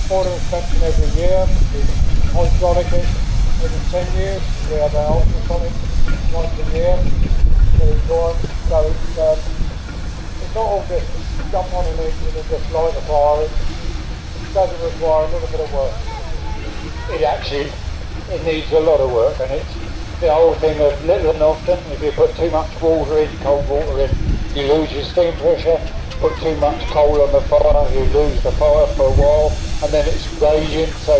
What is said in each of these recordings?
Border inspection every year. We hydraulic it every 10 years. We have our ultrasonic once a year. So it's not all just jump on an engine and just light the fire. It doesn't require a little bit of work. It needs a lot of work, and it's the whole thing of little and often. If you put too much water in, cold water in, you lose your steam pressure. Put too much coal on the fire, you lose the fire for a while, and then it's raging. So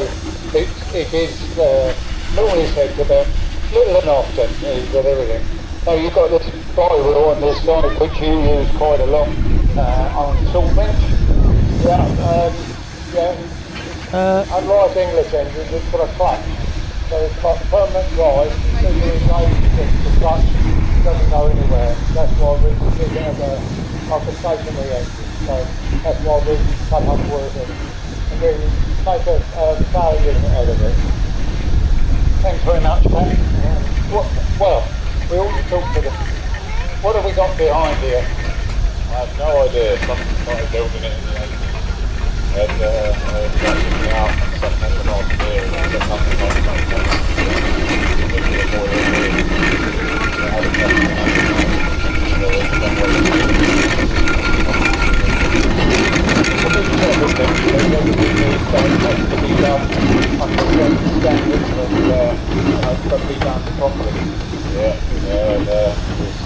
it is normally said about little and often is with everything. Now you've got this flywheel on this side, which you use quite a lot on salt bench. Unlike English engines, it's got a clutch. So it's got permanent drive, so you engage the clutch, it doesn't go anywhere. That's why we use it as a stationary engine. So that's why we come up with it and we make a power unit out of it. Thanks very much, Pat. Well, we ought to talk to them. What have we got behind here? I have no idea. Someone started building it in the 80s. And it out September last year, and then something like that.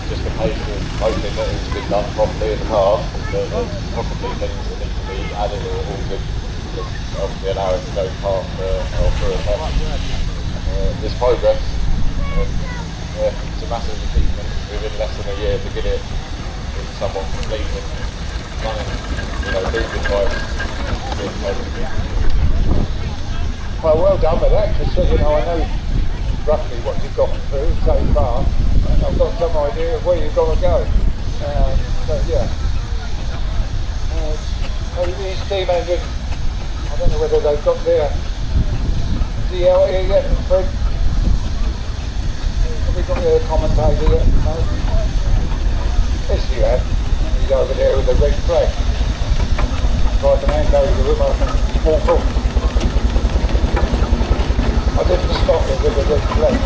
Just a case of hoping that it's been done properly in the past, but there's possibly things that need to be added or altered to obviously allow it to go past or through a test. There's progress. It's a massive achievement within less than a year to get it somewhat complete and running, moving by. Well done with that, because I know roughly what you've got through so far, and I've got some idea of where you've got to go. So yeah. These steam engines, I don't know whether they've got their DLE yet, Fred? Have we got their commentator yet? No? Yes, you have. He's over there with the red flag. If I can hand over the room, I can walk off. I didn't stop it with the red flag.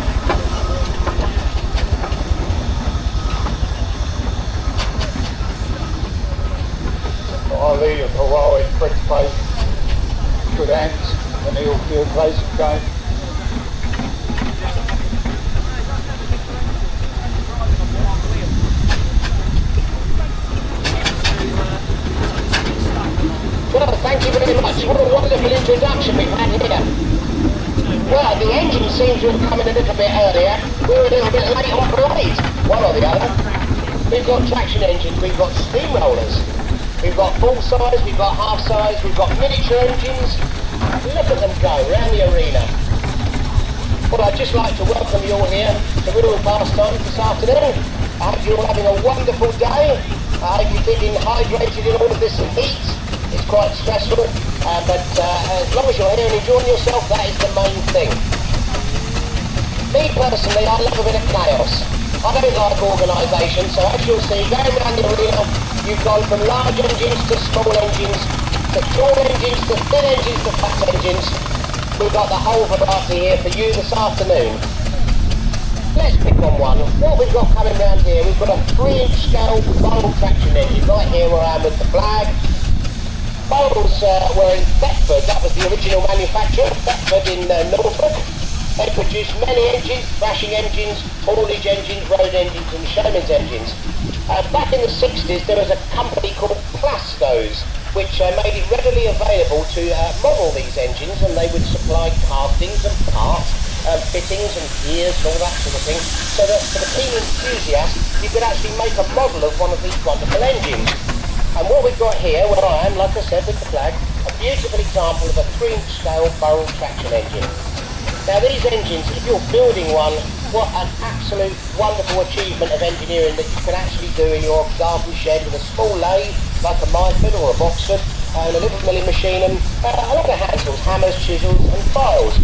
I'll leave it for a while in Fred's place. Good hands, and he'll play some game. Well, thank you very much. What a wonderful introduction we've had here. Well, the engine seems to have come in a little bit earlier. We're a little bit late on parade, one or the other. We've got traction engines, we've got steamrollers, we've got full size, we've got half size, we've got miniature engines. Look at them go around the arena. Well, I'd just like to welcome you all here to Whittle Pastimes this afternoon. I hope you're all having a wonderful day. I hope you're keeping hydrated in all of this heat. It's quite stressful, but as long as you're here and enjoying yourself, that is the main thing. Me personally, I love a bit of chaos. I don't like organisation, so as you'll see, going around the arena, you've gone from large engines to small engines, to tall engines, to thin engines, to fat engines. We've got the whole variety here for you this afternoon. Let's pick on one. What we've got coming round here, we've got a 3-inch scale barrel traction engine, right here where I am with the flag. Barrels were in Thetford, that was the original manufacturer, Thetford in Norfolk. They produced many engines, thrashing engines, haulage engines, road engines and Showman's engines. Back in the 60s there was a company called Pastimes, which made it readily available to model these engines, and they would supply castings and parts, fittings and gears and all that sort of thing, so that for the keen enthusiast you could actually make a model of one of these wonderful engines. And what we've got here, where I am, like I said with the flag, a beautiful example of a 3-inch scale barrel traction engine. Now these engines, if you're building one, what an absolute wonderful achievement of engineering that you can actually do in your garden shed with a small lathe, like a Myford or a Boxford, and a little milling machine, and a lot of hand tools, hammers, chisels and files.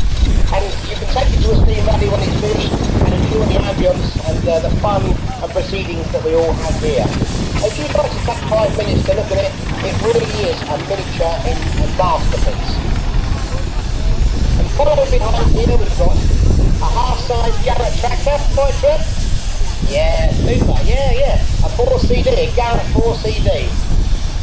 And you can take it to a steam rally when it's finished and enjoy the ambience and the fun and proceedings that we all have here. If you'd like to take 5 minutes to look at it, it really is a miniature and a masterpiece. here we've got a half-size Garrett tractor, quite true. Yeah, super, yeah. A 4CD, a Garrett 4CD.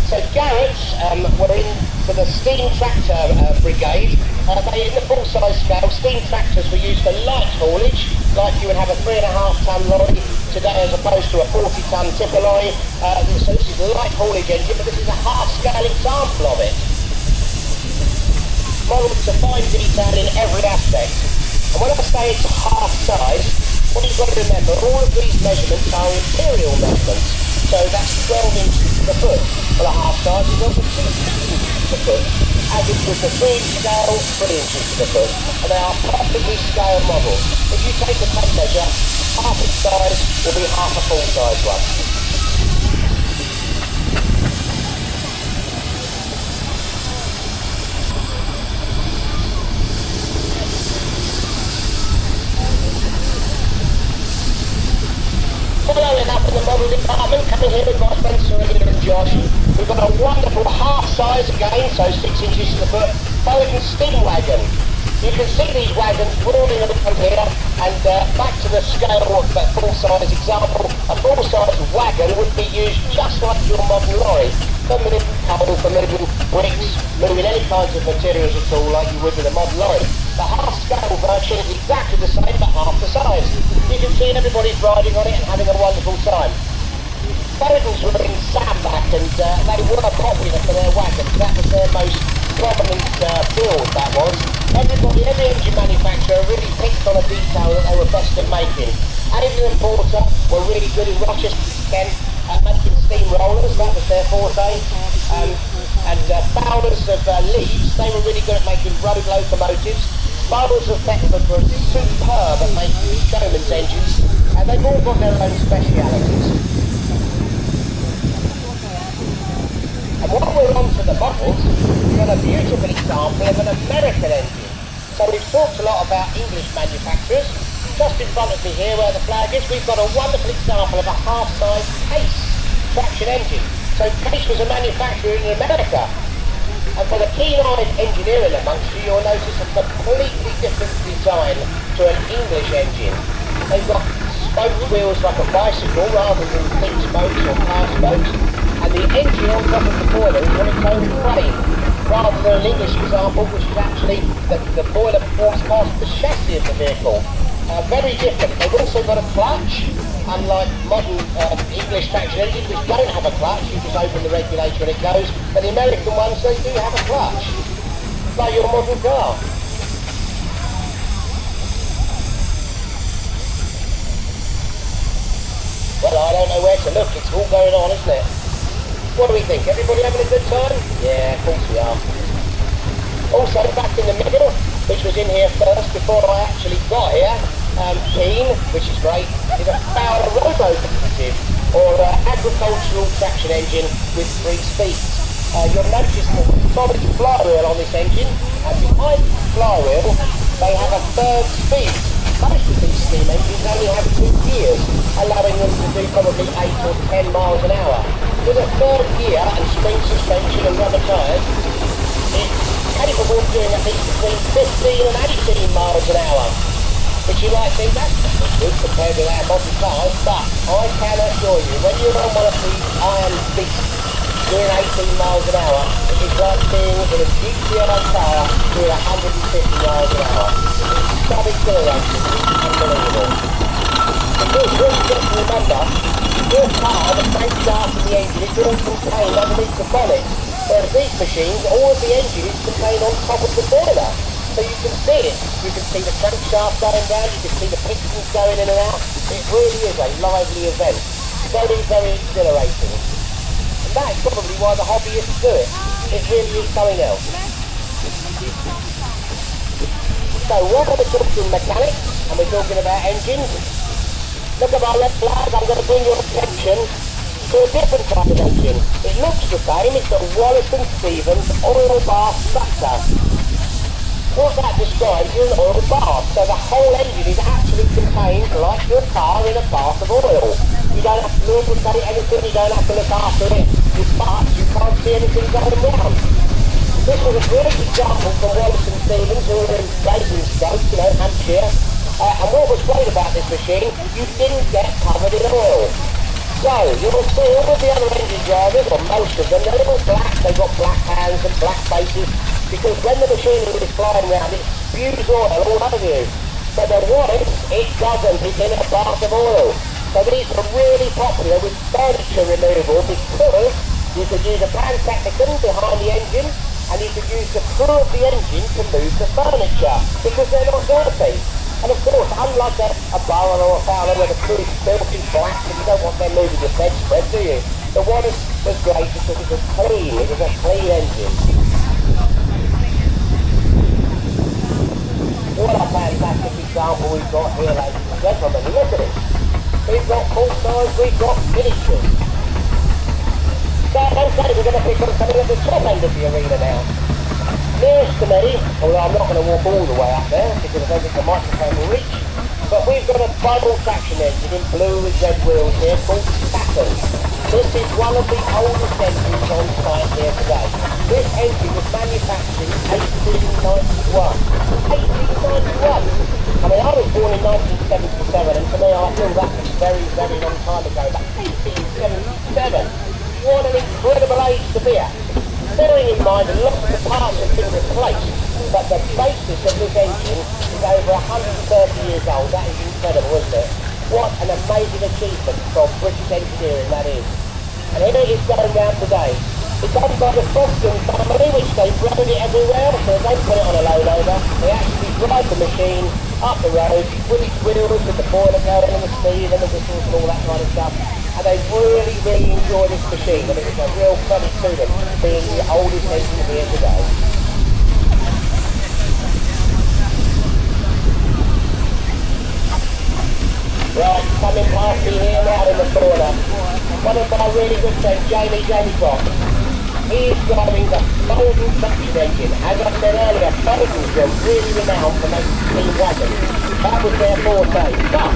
So Garrett's were into the steam tractor brigade. In the full-size scale, steam tractors were used for light haulage, like you would have a 3.5-ton lorry today as opposed to a 40-ton tipper lorry. So this is a light haulage engine, but this is a half-scale example of it. Modelled to fine detail in every aspect. And when I say it's half-size, what you've got to remember, all of these measurements are imperial measurements. So that's 12 inches to the foot. Well, a half size is also 6 inches to the foot. As it was the 3-inch scale, 3 inches to the foot. And they are perfectly scale models. If you take a tape measure, half its size will be half a full-size one. Following up in the model department, coming here with my friends Serena and Josh, we've got a wonderful half-size again, so 6 inches to the foot, Wagons steam wagon. You can see these wagons rolling around here, and back to the scale of that full-size example, a full-size wagon would be used just like your modern lorry, for moving coal, for moving bricks, moving any kinds of materials at all like you would with a modern lorry. The half-scale version is exactly the same, but half the size. You can see everybody's riding on it and having a wonderful time. Wagons were in Sandbach, and they were popular for their wagons. That was their most prominent build, that was. Every engine manufacturer really picked on a detail that they were best at making. Avon and Porter were really good in Rochester, Kent, at making steam rollers, that was their forte. Fowlers of Leeds, they were really good at making road locomotives. Fowlers of Thetford were superb at making Showman's engines, and they've all got their own specialities. And while we're on to the models, we've got a beautiful example of an American engine. So we've talked a lot about English manufacturers. Just in front of me here where the flag is, we've got a wonderful example of a half-size Case traction engine. So Case was a manufacturer in America. And for the keen-eyed engineering amongst you, you'll notice a completely different design to an English engine. They've got spoked wheels like a bicycle rather than thick spokes or car spokes. And the engine on top of the boiler is on its own frame, rather than an English example, which is actually the boiler forms part of the chassis of the vehicle. Very different. They've also got a clutch, unlike modern English traction engines, which don't have a clutch. You just open the regulator and it goes. But the American ones, they do have a clutch. It's like your modern car. Well, I don't know where to look. It's all going on, isn't it? What do we think? Everybody having a good time? Yeah, of course we are. Also, back in the middle, which was in here first before I actually got here, Keen, which is great, is a Fowler Robo-Competitive, or agricultural traction engine with 3 speeds. You'll notice the solid flywheel on this engine, and behind the flywheel, they have a 3rd speed. Most of these steam engines only have 2 gears, allowing them to do probably 8 or 10 miles an hour. With a 3rd gear and spring suspension and rubber tyres, it's capable of doing at least between 15 and 18 miles an hour. Which you might think that's not good compared with our modern cars, but I can assure you, when you're on one of these iron beasts doing 18 miles an hour, it is like being in a GTI car doing 150 miles an hour. It's so exhilarating, unbelievable. Because what you got to remember, your car, the crankshaft and the engine, is all contained underneath the bonnet. Whereas these machines, all of the engine is contained on top of the boiler. So you can see it. You can see the crankshaft going down, you can see the pistons going in and out. It really is a lively event. Very, very exhilarating. And that is probably why the hobbyists do it. It really is something else. So what are we talking mechanics? And we're talking about engines. Look at my red flag, I'm going to bring your attention to a different type of engine. It looks the same, it's a Wallace and Stevens oil bath sucker. What that describes is an oil bath, so the whole engine is actually contained, like your car, in a bath of oil. You don't have to lubricate anything, you don't have to look after it. But you can't see anything going round. This was a great example from Wallace and Stevens, who were in Basingstoke, Hampshire. And what was great about this machine, you didn't get covered in oil. So, you'll see all of the other engine drivers, or most of them, they're all black, they've got black hands and black faces, because when the machinery is flying around, it spews oil all over you. So the Wallace, it doesn't, it's in a bath of oil. So these are really popular with furniture removal, because you could use a brand technician behind the engine, and you could use the crew of the engine to move the furniture, because they're not dirty. And of course, unlike a barrel or a fowler where the crew is filthy black and you don't want them moving your bedspread, do you? The Wagons was great because it was clean, it was a clean engine. What a fantastic example we've got here, ladies and gentlemen. Look at it. We've got full size, we've got miniatures. So, okay, we're going to pick up something at the top end of the arena now. Nearest to me, although I'm not going to walk all the way up there because I don't think the microphone will reach, but we've got a double traction engine in blue with red wheels here called Pastimes. This is one of the oldest engines on site here today. This engine was manufactured in 1891. 1891! I mean, I was born in 1977, and to me I feel that was a very, very long time ago, but 1877! What an incredible age to be at! Bearing in mind that lots of the parts have been replaced, but the basis of this engine is over 130 years old. That is incredible, isn't it? What an amazing achievement from British engineering that is. And here it is going round today. It's owned by the Pastimes family, which they've rode it everywhere, so they don't put it on a load over. They actually drive the machine up the road with its wheels, with the boiler going and the speed and the whistles and all that kind of stuff. And they really, really enjoy this machine, and it is a real credit to them being the oldest engine here today. Right, coming past me here now in the corner, one of my really good friends, Jamie Croft. He is driving the Wagons traction engine. As I said earlier, Wagons were really renowned for making steam wagons. That was their forte. But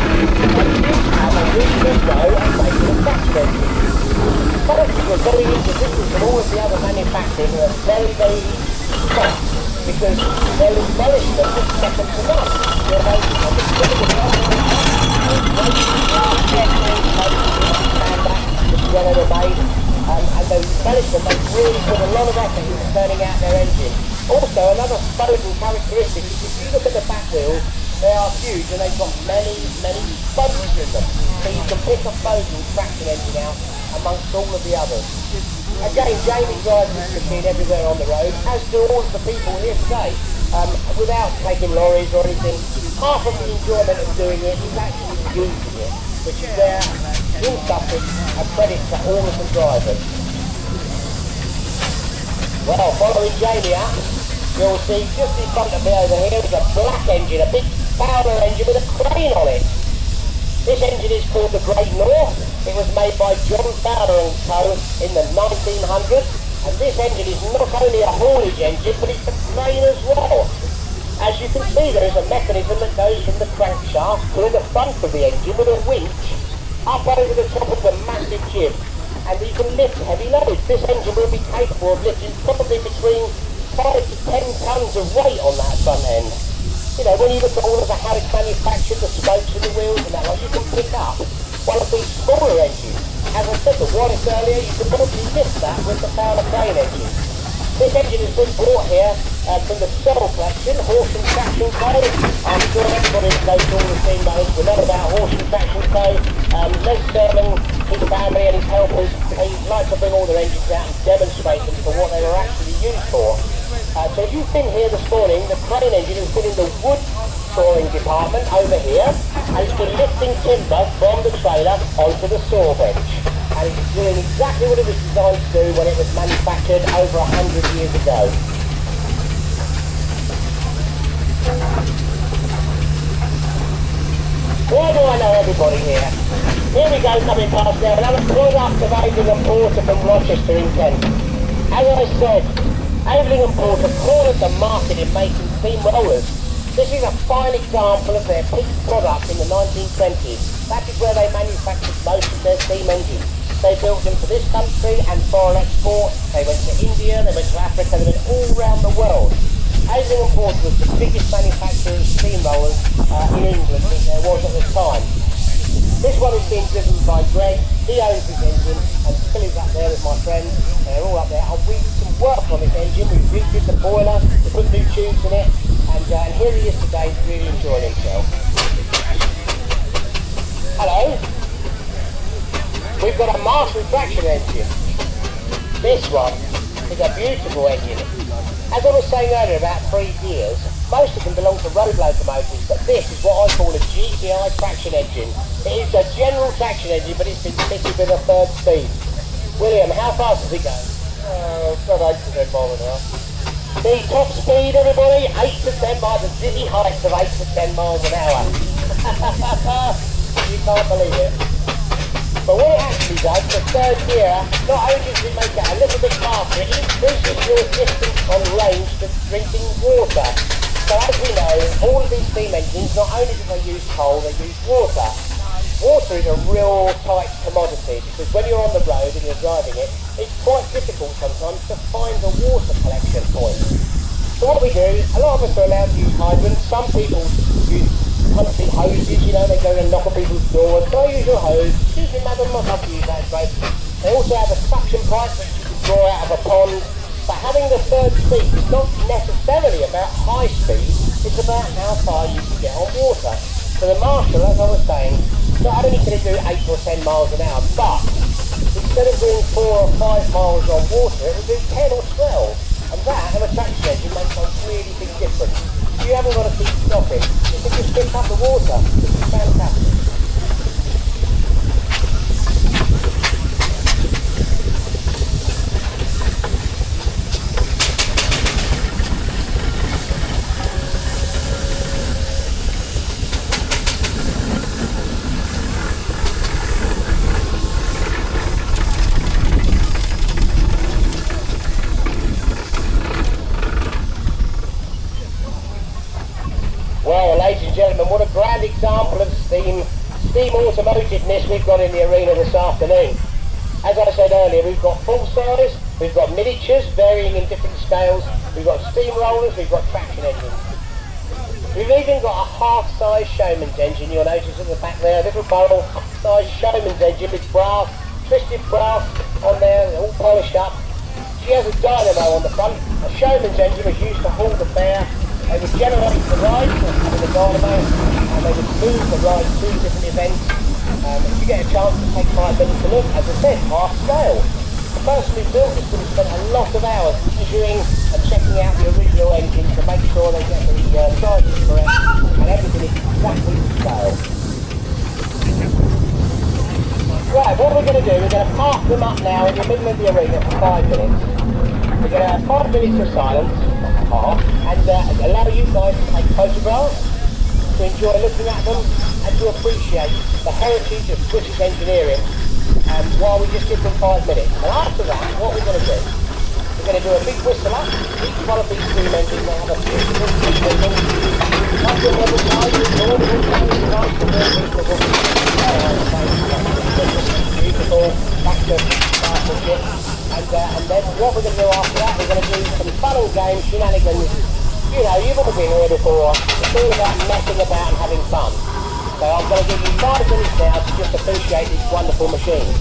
they did have a really good go at making a traction engine. Wagons were very independent from all of the other manufacturers and are very, very soft because their embellishment was second to none. They're making a where they were made, and the embellishment, they really put a lot of effort into turning out their engine. Also, another Wagons characteristic is if you look at the back wheels, they are huge and they've got many, many spokes in them. So you can pick a Wagons traction engine out amongst all of the others. Again, Jamie drives this machine everywhere on the road, as do all of the people here today, without taking lorries or anything. Half of the enjoyment of doing it is actually using it, which is there in Sussex, a credit to all of the drivers. Well, following Jamie up, you'll see just in front of me over here is a black engine, a big Fowler engine with a crane on it. This engine is called the Great North. It was made by John Fowler and Co. in the 1900s, and this engine is not only a haulage engine, but it's a crane as well. As you can see, there is a mechanism that goes from the crankshaft to the front of the engine with a winch up over the top of the massive jib, and you can lift heavy loads. This engine will be capable of lifting probably between 5 to 10 tons of weight on that front end. You know, when you look at all of the how it's manufactured, the spokes and the wheels and that, like, you can pick up one of these smaller engines. As I said, the Wallace earlier, you can probably lift that with the Fowler crane engine. This engine has been brought here from the Showman collection, Horse and Traction Co. I'm sure everybody that knows all the steam motors will know about Horse and Traction Co. Les Sherman, his family and his helpers, they like to bring all their engines out and demonstrate them for what they were actually used for. So if you've been here this morning, the crane engine has been in the wood sawing department over here, and it's been lifting timber from the trailer onto the saw bench. And it's doing exactly what it was designed to do when it was manufactured over 100 years ago. Why do I know everybody here? Here we go, coming past there, another product of Aveling and Porter from Rochester in Kent. As I said, Aveling and Porter cornered the market in making steam rollers. This is a fine example of their peak product in the 1920s. That is where they manufactured most of their steam engines. They built them for this country and foreign export. They went to India, they went to Africa, they went all around the Wagons was the biggest manufacturer of steamrollers in England that there was at the time. This one is being driven by Greg. He owns his engine, and Philly's up there with my friend. They're all up there. We did some work on this engine. We redid the boiler, we put new tubes in it, and here he is today, really enjoying himself. Hello. We've got a Marshall traction engine. This one is a beautiful engine. As I was saying earlier about 3 gears, most of them belong to road locomotives, but this is what I call a GTI traction engine. It is a general traction engine, but it's been fitted with a third speed. William, how fast does it go? About 8 to 10 miles an hour. The top speed, everybody, 8 to 10 miles, the dizzy heights of 8 to 10 miles an hour. You can't believe it. But what it actually does, the third gear, not only does it make it a little bit faster, it increases your distance on range to drinking water. So as we know, all of these steam engines, not only do they use coal, they use water. Water is a real tight commodity because when you're on the road and you're driving it, it's quite difficult sometimes to find the water collection point. So what we do, a lot of us are allowed to use hydrants. Some people use country hoses, you know, they go and knock on people's doors. So I use your hose. Excuse me, madam, I'd love to use that, great. They also have a suction pipe that you can draw out of a pond. But having the third speed is not necessarily about high speed, it's about how far you can get on water. So the Marshall, as I was saying, not only can it do 8 or 10 miles an hour, but instead of doing 4 or 5 miles on water, it will do 10 or 12. And that, in a traction engine, makes a really big difference. You haven't got to keep stopping. You can just pick up the water. This is fantastic. Well, ladies and gentlemen, what a grand example of steam automotiveness we've got in the arena this afternoon. As I said earlier, we've got full size, we've got miniatures varying in different scales, we've got steamrollers, we've got traction engines. We've even got a half-size Showman's engine, you'll notice at the back there, a little barrel size Showman's engine with brass, twisted brass on there, all polished up. She has a dynamo on the front. A Showman's engine was used to haul the bear. They would generate the ride with the dynamo, and they would move the ride to different events. If you get a chance to take 5 minutes to look, as I said, half scale. The person who built this would have spent a lot of hours measuring and checking out the original engine to make sure they get the sizes correct and everything is exactly to scale. Right, what we're going to do, we're going to park them up now in the middle of the arena for 5 minutes. We're going to have 5 minutes of silence, and allow you guys to take photographs, to enjoy looking at them, and to appreciate the heritage of British engineering while we just give them 5 minutes. And after that, what we're going to do, we're going to do a big whistle up. Each one of these steam engines will have a beautiful steam engine. Up to level 5, it's all the nice and reasonable. Beautiful, back to craftsmanship. And then what we're going to do after that, we're going to do some fun and games, shenanigans. You know, you've all been here before. It's all about messing about and having fun. So I'm going to give you 5 minutes now to just appreciate this wonderful machine.